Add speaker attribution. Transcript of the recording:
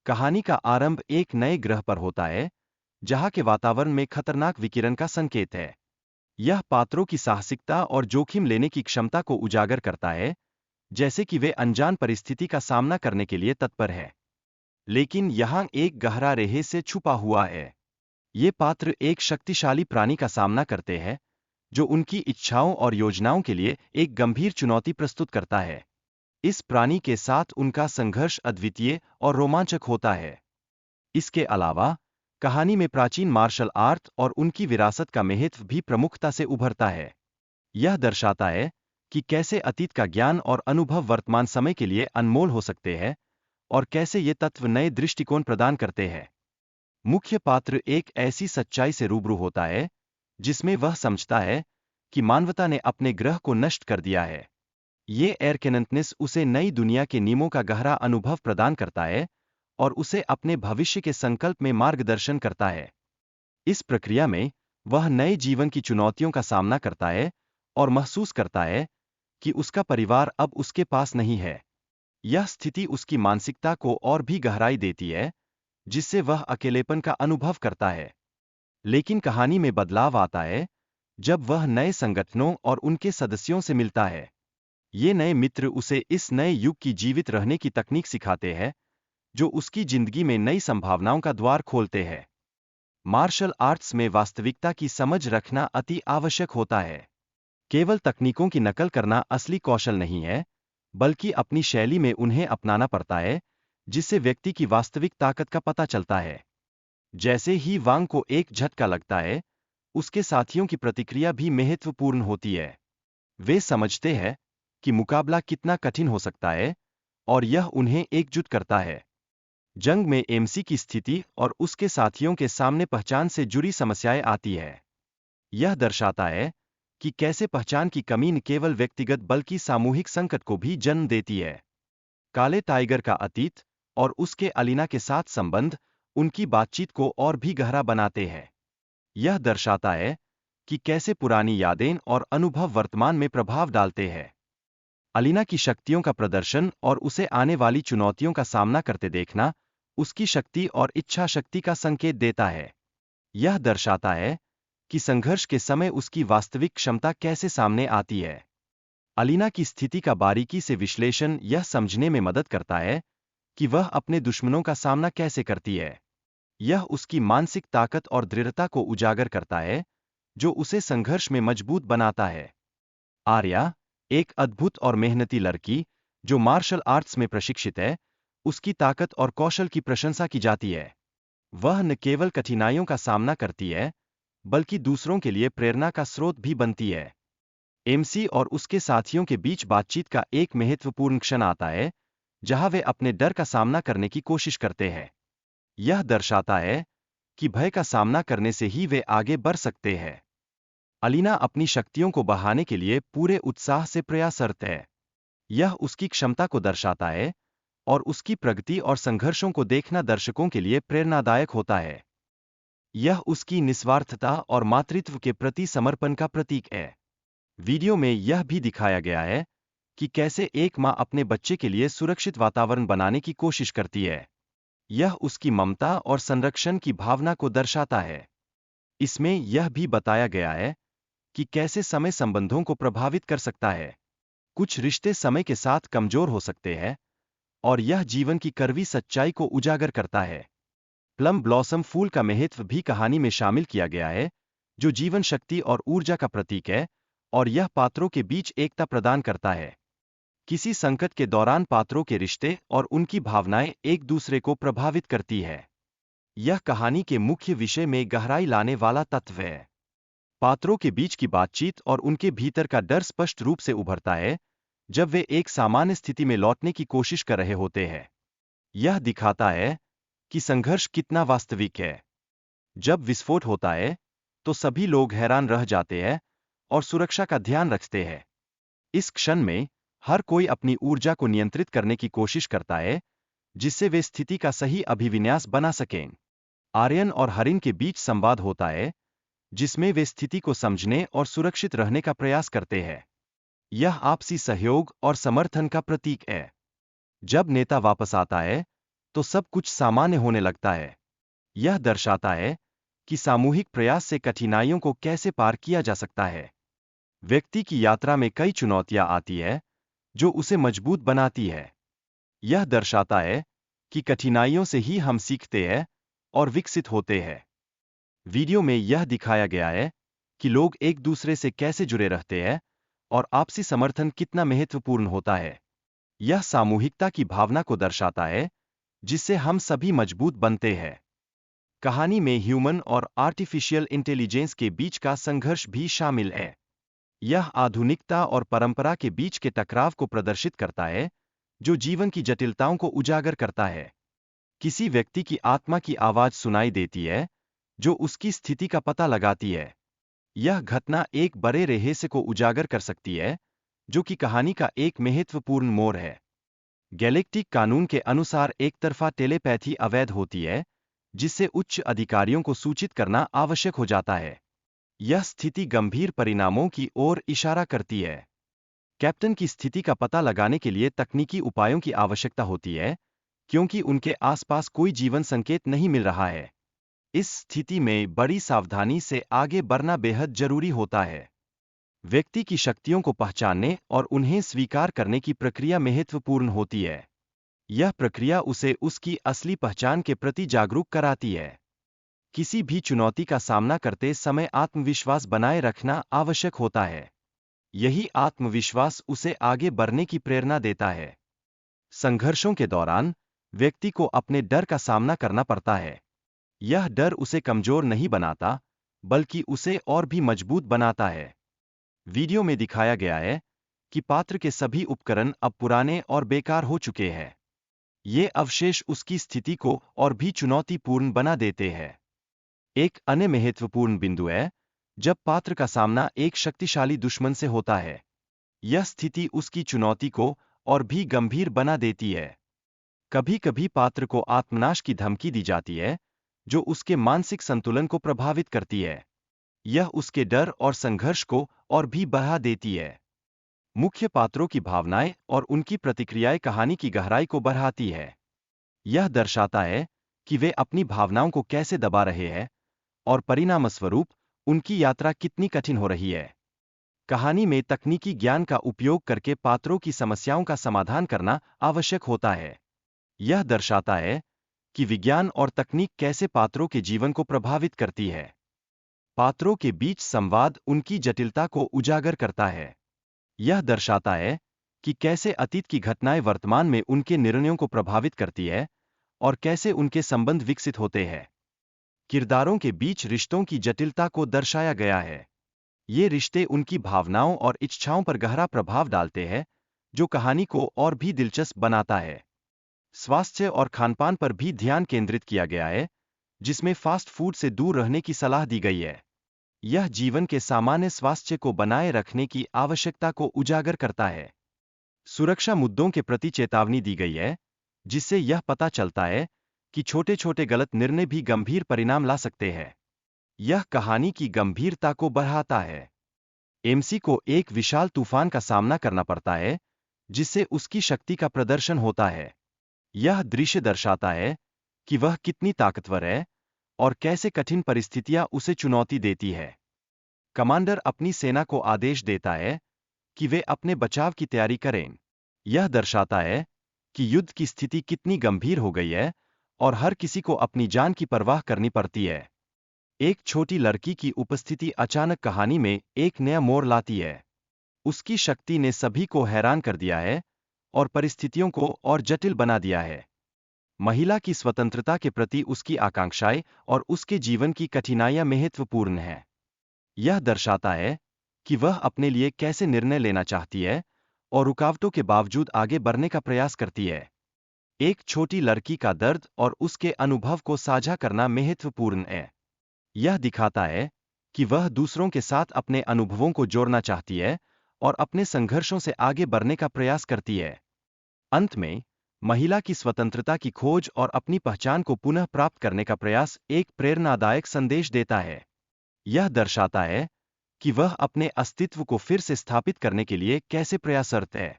Speaker 1: कहानी का आरंभ एक नए ग्रह पर होता है, जहां के वातावरण में खतरनाक विकिरण का संकेत है। यह पात्रों की साहसिकता और जोखिम लेने की क्षमता को उजागर करता है, जैसे कि वे अनजान परिस्थिति का सामना करने के लिए तत्पर है। लेकिन यहाँ एक गहरा रहस्य छुपा हुआ है। ये पात्र एक शक्तिशाली प्राणी का सामना करते हैं, जो उनकी इच्छाओं और योजनाओं के लिए एक गंभीर चुनौती प्रस्तुत करता है। इस प्राणी के साथ उनका संघर्ष अद्वितीय और रोमांचक होता है। इसके अलावा, कहानी में प्राचीन मार्शल आर्ट और उनकी विरासत का महत्व भी प्रमुखता से उभरता है। यह दर्शाता है कि कैसे अतीत का ज्ञान और अनुभव वर्तमान समय के लिए अनमोल हो सकते हैं, और कैसे ये तत्व नए दृष्टिकोण प्रदान करते हैं। मुख्य पात्र एक ऐसी सच्चाई से रूबरू होता है, जिसमें वह समझता है कि मानवता ने अपने ग्रह को नष्ट कर दिया है। ये एरकेनंतनेस उसे नई दुनिया के नियमों का गहरा अनुभव प्रदान करता है और उसे अपने भविष्य के संकल्प में मार्गदर्शन करता है। इस प्रक्रिया में वह नए जीवन की चुनौतियों का सामना करता है और महसूस करता है कि उसका परिवार अब उसके पास नहीं है। यह स्थिति उसकी मानसिकता को और भी गहराई देती है, जिससे वह अकेलेपन का अनुभव करता है। लेकिन कहानी में बदलाव आता है जब वह नए संगठनों और उनके सदस्यों से मिलता है। ये नए मित्र उसे इस नए युग की जीवित रहने की तकनीक सिखाते हैं, जो उसकी जिंदगी में नई संभावनाओं का द्वार खोलते हैं। मार्शल आर्ट्स में वास्तविकता की समझ रखना अति आवश्यक होता है। केवल तकनीकों की नकल करना असली कौशल नहीं है, बल्कि अपनी शैली में उन्हें अपनाना पड़ता है, जिससे व्यक्ति की वास्तविक ताकत का पता चलता है। जैसे ही वांग को एक झटका लगता है, उसके साथियों की प्रतिक्रिया भी महत्वपूर्ण होती है। वे समझते हैं कि मुकाबला कितना कठिन हो सकता है, और यह उन्हें एकजुट करता है। जंग में एमसी की स्थिति और उसके साथियों के सामने पहचान से जुड़ी समस्याएं आती है। यह दर्शाता है कि कैसे पहचान की कमी न केवल व्यक्तिगत बल्कि सामूहिक संकट को भी जन्म देती है। काले टाइगर का अतीत और उसके अलीना के साथ संबंध उनकी बातचीत को और भी गहरा बनाते हैं। यह दर्शाता है कि कैसे पुरानी यादें और अनुभव वर्तमान में प्रभाव डालते हैं। अलीना की शक्तियों का प्रदर्शन और उसे आने वाली चुनौतियों का सामना करते देखना उसकी शक्ति और इच्छा शक्ति का संकेत देता है। यह दर्शाता है कि संघर्ष के समय उसकी वास्तविक क्षमता कैसे सामने आती है। अलीना की स्थिति का बारीकी से विश्लेषण यह समझने में मदद करता है कि वह अपने दुश्मनों का सामना कैसे करती है। यह उसकी मानसिक ताकत और दृढ़ता को उजागर करता है, जो उसे संघर्ष में मजबूत बनाता है। आर्या, एक अद्भुत और मेहनती लड़की, जो मार्शल आर्ट्स में प्रशिक्षित है, उसकी ताकत और कौशल की प्रशंसा की जाती है। वह न केवल कठिनाइयों का सामना करती है, बल्कि दूसरों के लिए प्रेरणा का स्रोत भी बनती है। एमसी और उसके साथियों के बीच बातचीत का एक महत्वपूर्ण क्षण आता है, जहां वे अपने डर का सामना करने की कोशिश करते हैं। यह दर्शाता है कि भय का सामना करने से ही वे आगे बढ़ सकते हैं। अलीना अपनी शक्तियों को बढ़ाने के लिए पूरे उत्साह से प्रयासरत है। यह उसकी क्षमता को दर्शाता है, और उसकी प्रगति और संघर्षों को देखना दर्शकों के लिए प्रेरणादायक होता है। यह उसकी निस्वार्थता और मातृत्व के प्रति समर्पण का प्रतीक है। वीडियो में यह भी दिखाया गया है कि कैसे एक माँ अपने बच्चे के लिए सुरक्षित वातावरण बनाने की कोशिश करती है। यह उसकी ममता और संरक्षण की भावना को दर्शाता है। इसमें यह भी बताया गया है कि कैसे समय संबंधों को प्रभावित कर सकता है। कुछ रिश्ते समय के साथ कमजोर हो सकते हैं, और यह जीवन की कड़वी सच्चाई को उजागर करता है। प्लम ब्लॉसम फूल का महत्व भी कहानी में शामिल किया गया है, जो जीवन शक्ति और ऊर्जा का प्रतीक है, और यह पात्रों के बीच एकता प्रदान करता है। किसी संकट के दौरान पात्रों के रिश्ते और उनकी भावनाएं एक दूसरे को प्रभावित करती है। यह कहानी के मुख्य विषय में गहराई लाने वाला तत्व है। पात्रों के बीच की बातचीत और उनके भीतर का डर स्पष्ट रूप से उभरता है, जब वे एक सामान्य स्थिति में लौटने की कोशिश कर रहे होते हैं। यह दिखाता है कि संघर्ष कितना वास्तविक है। जब विस्फोट होता है, तो सभी लोग हैरान रह जाते हैं और सुरक्षा का ध्यान रखते हैं। इस क्षण में हर कोई अपनी ऊर्जा को नियंत्रित करने की कोशिश करता है, जिससे वे स्थिति का सही अभिविन्यास बना सकें। आर्यन और हरिन के बीच संवाद होता है, जिसमें वे स्थिति को समझने और सुरक्षित रहने का प्रयास करते हैं। यह आपसी सहयोग और समर्थन का प्रतीक है। जब नेता वापस आता है, तो सब कुछ सामान्य होने लगता है। यह दर्शाता है कि सामूहिक प्रयास से कठिनाइयों को कैसे पार किया जा सकता है। व्यक्ति की यात्रा में कई चुनौतियां आती है, जो उसे मजबूत बनाती है। यह दर्शाता है कि कठिनाइयों से ही हम सीखते हैं और विकसित होते हैं। वीडियो में यह दिखाया गया है कि लोग एक दूसरे से कैसे जुड़े रहते हैं और आपसी समर्थन कितना महत्वपूर्ण होता है। यह सामूहिकता की भावना को दर्शाता है, जिससे हम सभी मजबूत बनते हैं। कहानी में ह्यूमन और आर्टिफिशियल इंटेलिजेंस के बीच का संघर्ष भी शामिल है। यह आधुनिकता और परंपरा के बीच के टकराव को प्रदर्शित करता है, जो जीवन की जटिलताओं को उजागर करता है। किसी व्यक्ति की आत्मा की आवाज सुनाई देती है, जो उसकी स्थिति का पता लगाती है। यह घटना एक बड़े रहस्य को उजागर कर सकती है, जो कि कहानी का एक महत्वपूर्ण मोड़ है। गैलेक्टिक कानून के अनुसार एक तरफा टेलीपैथी अवैध होती है, जिससे उच्च अधिकारियों को सूचित करना आवश्यक हो जाता है। यह स्थिति गंभीर परिणामों की ओर इशारा करती है। कैप्टन की स्थिति का पता लगाने के लिए तकनीकी उपायों की आवश्यकता होती है, क्योंकि उनके आसपास कोई जीवन संकेत नहीं मिल रहा है। इस स्थिति में बड़ी सावधानी से आगे बढ़ना बेहद जरूरी होता है। व्यक्ति की शक्तियों को पहचानने और उन्हें स्वीकार करने की प्रक्रिया महत्वपूर्ण होती है। यह प्रक्रिया उसे उसकी असली पहचान के प्रति जागरूक कराती है। किसी भी चुनौती का सामना करते समय आत्मविश्वास बनाए रखना आवश्यक होता है। यही आत्मविश्वास उसे आगे बढ़ने की प्रेरणा देता है। संघर्षों के दौरान व्यक्ति को अपने डर का सामना करना पड़ता है। यह डर उसे कमजोर नहीं बनाता, बल्कि उसे और भी मजबूत बनाता है। वीडियो में दिखाया गया है कि पात्र के सभी उपकरण अब पुराने और बेकार हो चुके हैं। ये अवशेष उसकी स्थिति को और भी चुनौतीपूर्ण बना देते हैं। एक अन्य महत्वपूर्ण बिंदु है जब पात्र का सामना एक शक्तिशाली दुश्मन से होता है। यह स्थिति उसकी चुनौती को और भी गंभीर बना देती है। कभी कभी पात्र को आत्मनाश की धमकी दी जाती है, जो उसके मानसिक संतुलन को प्रभावित करती है। यह उसके डर और संघर्ष को और भी बढ़ा देती है। मुख्य पात्रों की भावनाएं और उनकी प्रतिक्रियाएं कहानी की गहराई को बढ़ाती है। यह दर्शाता है कि वे अपनी भावनाओं को कैसे दबा रहे हैं और परिणामस्वरूप उनकी यात्रा कितनी कठिन हो रही है। कहानी में तकनीकी ज्ञान का उपयोग करके पात्रों की समस्याओं का समाधान करना आवश्यक होता है। यह दर्शाता है कि विज्ञान और तकनीक कैसे पात्रों के जीवन को प्रभावित करती है। पात्रों के बीच संवाद उनकी जटिलता को उजागर करता है। यह दर्शाता है कि कैसे अतीत की घटनाएं वर्तमान में उनके निर्णयों को प्रभावित करती है और कैसे उनके संबंध विकसित होते हैं। किरदारों के बीच रिश्तों की जटिलता को दर्शाया गया है। ये रिश्ते उनकी भावनाओं और इच्छाओं पर गहरा प्रभाव डालते हैं, जो कहानी को और भी दिलचस्प बनाता है। स्वास्थ्य और खानपान पर भी ध्यान केंद्रित किया गया है, जिसमें फास्ट फूड से दूर रहने की सलाह दी गई है। यह जीवन के सामान्य स्वास्थ्य को बनाए रखने की आवश्यकता को उजागर करता है। सुरक्षा मुद्दों के प्रति चेतावनी दी गई है, जिससे यह पता चलता है कि छोटे छोटे गलत निर्णय भी गंभीर परिणाम ला सकते हैं। यह कहानी की गंभीरता को बढ़ाता है। एमसी को एक विशाल तूफान का सामना करना पड़ता है, जिससे उसकी शक्ति का प्रदर्शन होता है। यह दृश्य दर्शाता है कि वह कितनी ताकतवर है और कैसे कठिन परिस्थितियां उसे चुनौती देती है। कमांडर अपनी सेना को आदेश देता है कि वे अपने बचाव की तैयारी करें। यह दर्शाता है कि युद्ध की स्थिति कितनी गंभीर हो गई है और हर किसी को अपनी जान की परवाह करनी पड़ती है। एक छोटी लड़की की उपस्थिति अचानक कहानी में एक नया मोड़ लाती है। उसकी शक्ति ने सभी को हैरान कर दिया है और परिस्थितियों को और जटिल बना दिया है। महिला की स्वतंत्रता के प्रति उसकी आकांक्षाएं और उसके जीवन की कठिनाइयां महत्वपूर्ण हैं। यह दर्शाता है कि वह अपने लिए कैसे निर्णय लेना चाहती है और रुकावटों के बावजूद आगे बढ़ने का प्रयास करती है। एक छोटी लड़की का दर्द और उसके अनुभव को साझा करना महत्वपूर्ण है। यह दिखाता है कि वह दूसरों के साथ अपने अनुभवों को जोड़ना चाहती है और अपने संघर्षों से आगे बढ़ने का प्रयास करती है। अंत में, महिला की स्वतंत्रता की खोज और अपनी पहचान को पुनः प्राप्त करने का प्रयास एक प्रेरणादायक संदेश देता है। यह दर्शाता है कि वह अपने अस्तित्व को फिर से स्थापित करने के लिए कैसे प्रयासरत है।